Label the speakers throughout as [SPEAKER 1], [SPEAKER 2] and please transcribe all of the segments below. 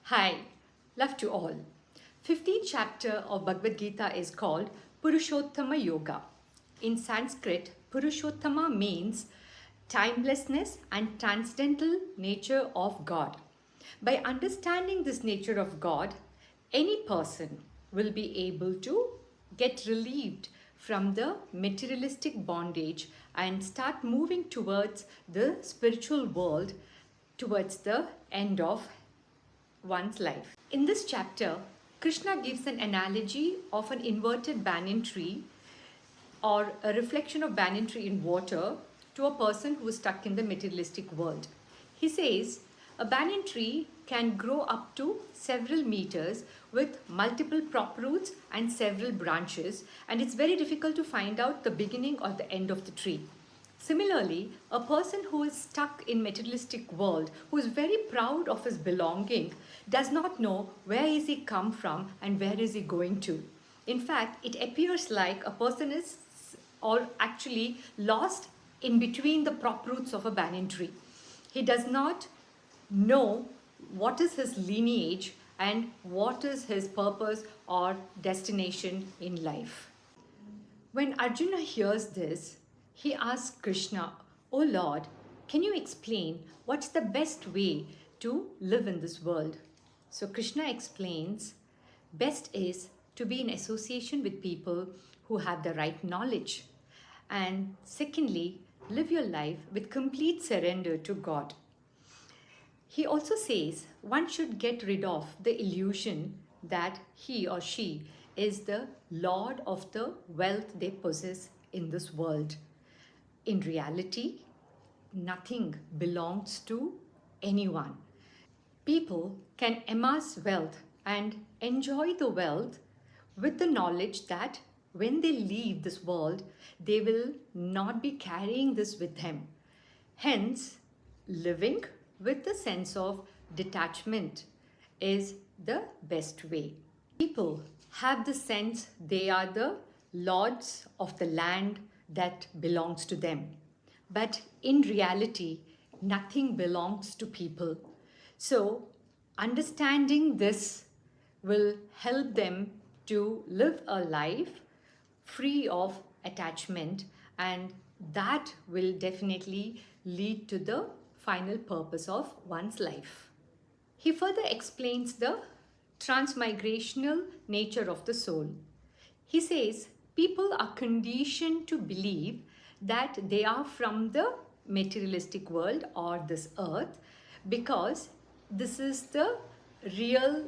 [SPEAKER 1] Hi, love to all. 15th chapter of Bhagavad Gita is called Purushottama Yoga. In Sanskrit, Purushottama means timelessness and transcendental nature of God. By understanding this nature of God, any person will be able to get relieved from the materialistic bondage and start moving towards the spiritual world towards the end of one's life. In this chapter, Krishna gives an analogy of an inverted banyan tree or a reflection of banyan tree in water to a person who is stuck in the materialistic world. He says a banyan tree can grow up to several meters with multiple prop roots and several branches, and it's very difficult to find out the beginning or the end of the tree. Similarly, a person who is stuck in materialistic world, who is very proud of his belonging, does not know where is he come from and where is he going to. In fact, it appears like a person is or actually lost in between the prop roots of a banyan tree. He does not know what is his lineage and what is his purpose or destination in life. When Arjuna hears this, he asks Krishna, "Oh Lord, can you explain what's the best way to live in this world?" So Krishna explains, best is to be in association with people who have the right knowledge. And secondly, live your life with complete surrender to God. He also says one should get rid of the illusion that he or she is the lord of the wealth they possess in this world. In reality, nothing belongs to anyone. People can amass wealth and enjoy the wealth with the knowledge that when they leave this world, they will not be carrying this with them. Hence, living with the sense of detachment is the best way. People have the sense they are the lords of the land that belongs to them. But in reality, nothing belongs to people. So, understanding this will help them to live a life free of attachment, and that will definitely lead to the final purpose of one's life. He further explains the transmigrational nature of the soul. He says people are conditioned to believe that they are from the materialistic world or this earth because this is the real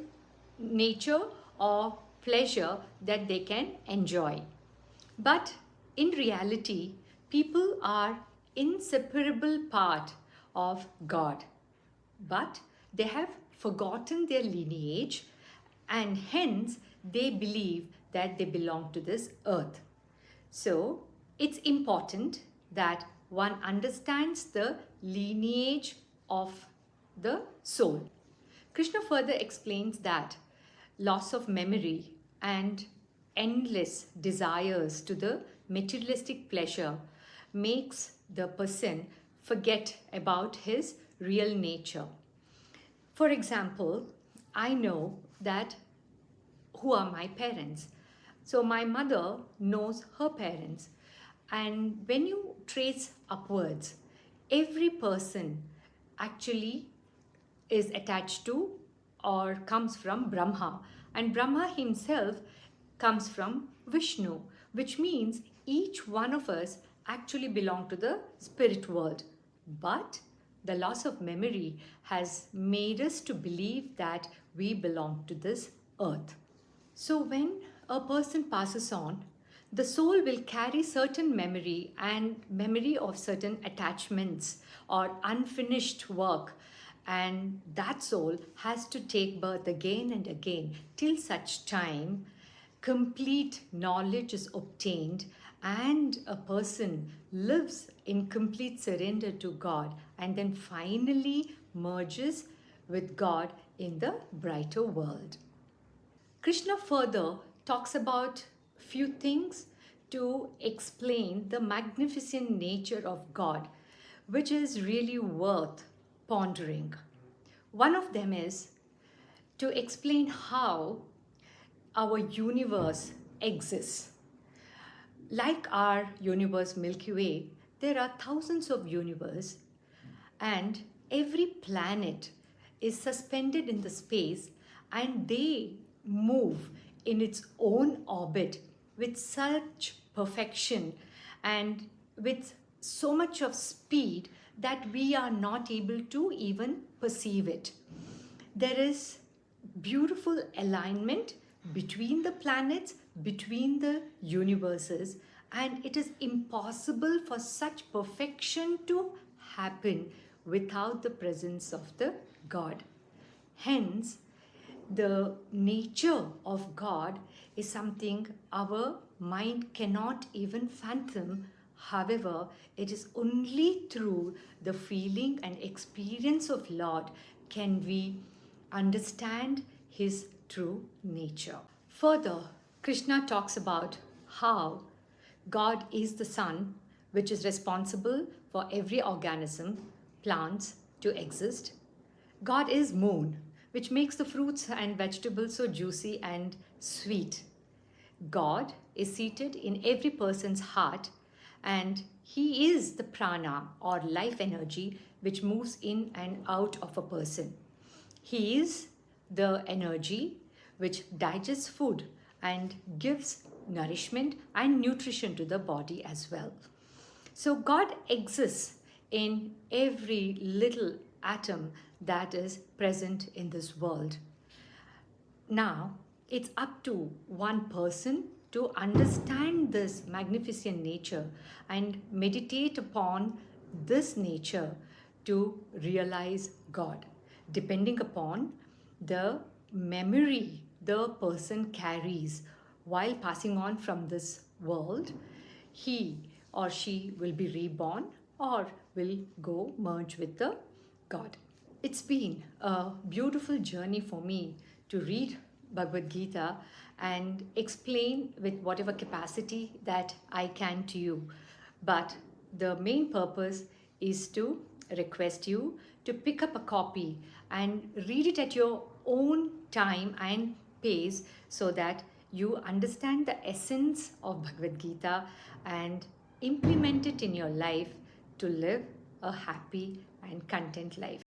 [SPEAKER 1] nature or pleasure that they can enjoy. But in reality, people are inseparable part of God. But they have forgotten their lineage and hence they believe that they belong to this earth. So it's important that one understands the lineage of the soul. Krishna further explains that loss of memory and endless desires to the materialistic pleasure makes the person forget about his real nature. For example, I know that who are my parents. So my mother knows her parents. And when you trace upwards, every person actually is attached to or comes from Brahma. And Brahma himself comes from Vishnu, which means each one of us actually belong to the spirit world. But the loss of memory has made us to believe that we belong to this earth. So when a person passes on, the soul will carry certain memory and memory of certain attachments or unfinished work, and that soul has to take birth again and again till such time complete knowledge is obtained and a person lives in complete surrender to God and then finally merges with God in the brighter world. Krishna further talks about few things to explain the magnificent nature of God, which is really worth pondering. One of them is to explain how our universe exists. Like our universe Milky Way, there are thousands of universes, and every planet is suspended in the space, and they move in its own orbit with such perfection and with so much of speed that we are not able to even perceive it. There is beautiful alignment between the planets, between the universes, and it is impossible for such perfection to happen without the presence of the God. Hence, the nature of God is something our mind cannot even fathom. However, it is only through the feeling and experience of Lord can we understand his true nature. Further, Krishna talks about how God is the sun, which is responsible for every organism, plants to exist. God is moon, which makes the fruits and vegetables so juicy and sweet. God is seated in every person's heart, and he is the prana or life energy which moves in and out of a person. He is the energy which digests food and gives nourishment and nutrition to the body as well. So God exists in every little atom that is present in this world. Now, it's up to one person to understand this magnificent nature and meditate upon this nature to realize God, depending upon the memory the person carries while passing on from this world. He or she will be reborn or will go merge with the God. It's been a beautiful journey for me to read Bhagavad Gita and explain with whatever capacity that I can to you. But the main purpose is to request you to pick up a copy and read it at your own time and pace so that you understand the essence of Bhagavad Gita and implement it in your life to live a happy and content life.